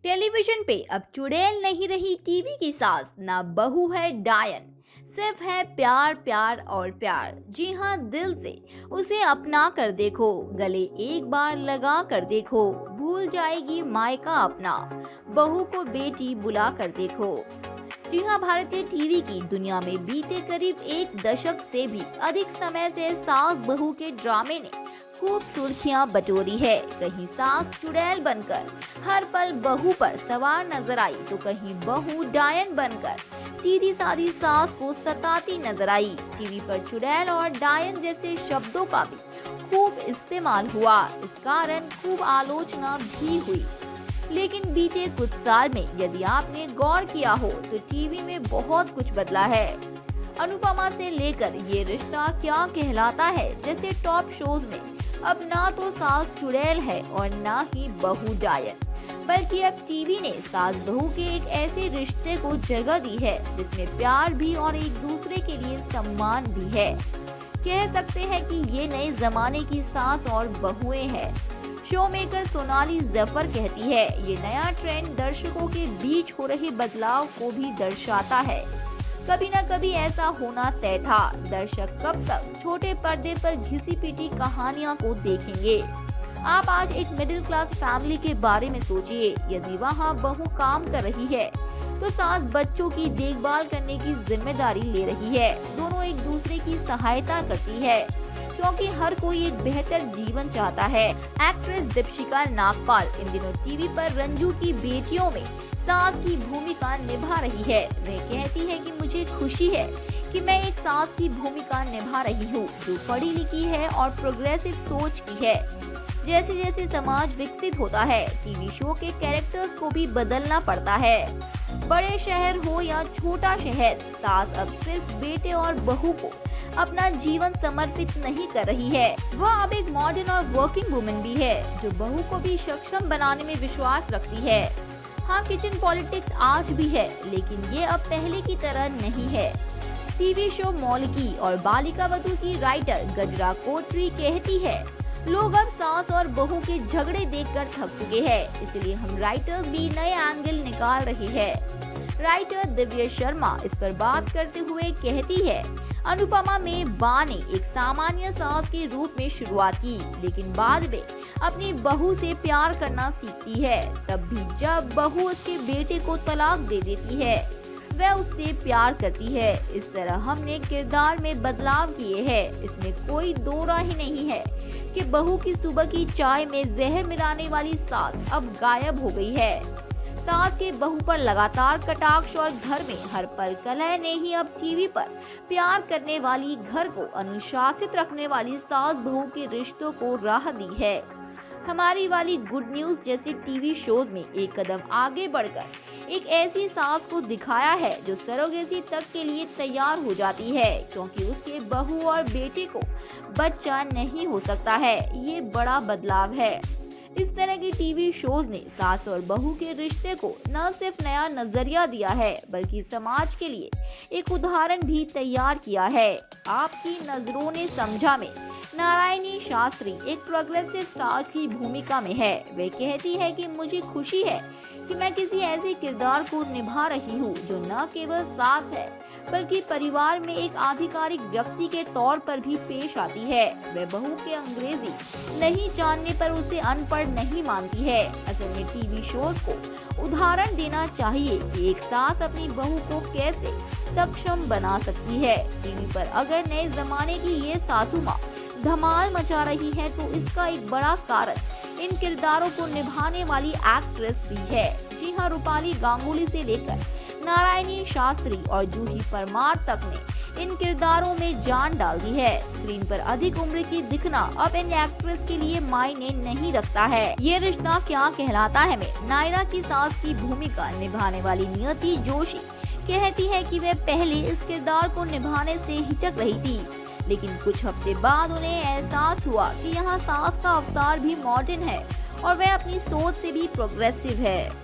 Television पे अब चुड़ैल नहीं रही टीवी की सास, ना बहू है डायन, सिर्फ है प्यार प्यार और प्यार। जी हाँ, दिल से उसे अपना कर देखो, गले एक बार लगा कर देखो, भूल जाएगी मायका अपना, बहू को बेटी बुला कर देखो। जी हाँ, भारतीय टीवी की दुनिया में बीते करीब एक दशक से भी अधिक समय से सास बहू के ड्रामे ने खूब सुर्खियां बटोरी है। कहीं सास चुड़ैल बनकर हर पल बहू पर सवार नजर आई, तो कहीं बहू डायन बनकर सीधी सादी सास को सताती नजर आई। टीवी पर चुड़ैल और डायन जैसे शब्दों का भी खूब इस्तेमाल हुआ, इस कारण खूब आलोचना भी हुई। लेकिन बीते कुछ साल में यदि आपने गौर किया हो तो टीवी में बहुत कुछ बदला है। अनुपमा से लेकर ये रिश्ता क्या कहलाता है जैसे टॉप शोज में अब ना तो सास चुड़ैल है और ना ही बहू डायन, बल्कि अब टीवी ने सास बहू के एक ऐसे रिश्ते को जगह दी है जिसमें प्यार भी और एक दूसरे के लिए सम्मान भी है। कह सकते हैं कि ये नए जमाने की सास और बहुएं हैं। शो मेकर सोनाली जफर कहती है, ये नया ट्रेंड दर्शकों के बीच हो रहे बदलाव को भी दर्शाता है। कभी न कभी ऐसा होना तय था। दर्शक कब तक छोटे पर्दे पर घिसी पीटी कहानियां को देखेंगे। आप आज एक मिडिल क्लास फैमिली के बारे में सोचिए। यदि वहां बहू काम कर रही है तो सास बच्चों की देखभाल करने की जिम्मेदारी ले रही है। दोनों एक दूसरे की सहायता करती है क्योंकि हर कोई एक बेहतर जीवन चाहता है। एक्ट्रेस दीपिका नागपाल इन दिनों टीवी पर रंजू की बेटियों में सास की भूमिका निभा रही है। वह कहती है कि मुझे खुशी है कि मैं एक सास की भूमिका निभा रही हूँ जो पढ़ी लिखी है और प्रोग्रेसिव सोच की है। जैसे जैसे समाज विकसित होता है, टीवी शो के कैरेक्टर्स को भी बदलना पड़ता है। बड़े शहर हो या छोटा शहर, सास अब सिर्फ बेटे और बहू को अपना जीवन समर्पित नहीं कर रही है। वह अब एक मॉडर्न और वर्किंग वुमन भी है जो बहू को भी सक्षम बनाने में विश्वास रखती है। हाँ, किचन पॉलिटिक्स आज भी है, लेकिन ये अब पहले की तरह नहीं है। टीवी शो मौलिकी और बालिका वधू की राइटर गजरा कोटरी कहती है, लोग अब सास और बहू के झगड़े देखकर थक चुके हैं, इसलिए हम राइटर्स भी नए एंगल निकाल रहे हैं। राइटर दिव्या शर्मा इस पर बात करते हुए कहती है, अनुपमा में बा ने एक सामान्य सास के रूप में शुरुआत की, लेकिन बाद में अपनी बहू से प्यार करना सीखती है। तब भी जब बहू उसके बेटे को तलाक दे देती है, वह उससे प्यार करती है। इस तरह हमने किरदार में बदलाव किए हैं। इसमें कोई दो राह ही नहीं है कि बहू की सुबह की चाय में जहर मिलाने वाली सास अब गायब हो गई है। सास के बहू पर लगातार कटाक्ष और घर में हर पल कलह ने ही अब टीवी पर प्यार करने वाली, घर को अनुशासित रखने वाली सास बहू के रिश्तों को राह दी है। हमारी वाली गुड न्यूज जैसे टीवी शोज में एक कदम आगे बढ़कर एक ऐसी सास को दिखाया है जो सरोगेसी तक के लिए तैयार हो जाती है क्योंकि उसके बहू और बेटे को बच्चा नहीं हो सकता है। ये बड़ा बदलाव है। इस तरह की टीवी शोज ने सास और बहू के रिश्ते को न सिर्फ नया नजरिया दिया है बल्कि समाज के लिए एक उदाहरण भी तैयार किया है। आपकी नजरों ने समझा में नारायणी शास्त्री एक प्रोग्रेसिव स्टार की भूमिका में है। वे कहती है कि मुझे खुशी है कि मैं किसी ऐसे किरदार को निभा रही हूँ जो न केवल सास है बल्कि परिवार में एक आधिकारिक व्यक्ति के तौर पर भी पेश आती है। वह बहू के अंग्रेजी नहीं जानने पर उसे अनपढ़ नहीं मानती है। असल में टीवी शोज को उदाहरण देना चाहिए कि एक सास अपनी बहू को कैसे सक्षम बना सकती है। टीवी पर अगर नए जमाने की ये सासू माँ धमाल मचा रही है तो इसका एक बड़ा कारण इन किरदारों को निभाने वाली एक्ट्रेस भी है। जी हाँ, रूपाली गांगुली से लेकर नारायणी शास्त्री और जूही परमार तक ने इन किरदारों में जान डाल दी है। स्क्रीन पर अधिक उम्र की दिखना अब इन एक्ट्रेस के लिए मायने नहीं रखता है। ये रिश्ता क्या कहलाता है में नायरा की सास की भूमिका निभाने वाली नियति जोशी कहती है कि वह पहले इस किरदार को निभाने से हिचक रही थी, लेकिन कुछ हफ्ते बाद उन्हें एहसास हुआ कि यहाँ सास का अवतार भी मॉडर्न है और वह अपनी सोच से भी प्रोग्रेसिव है।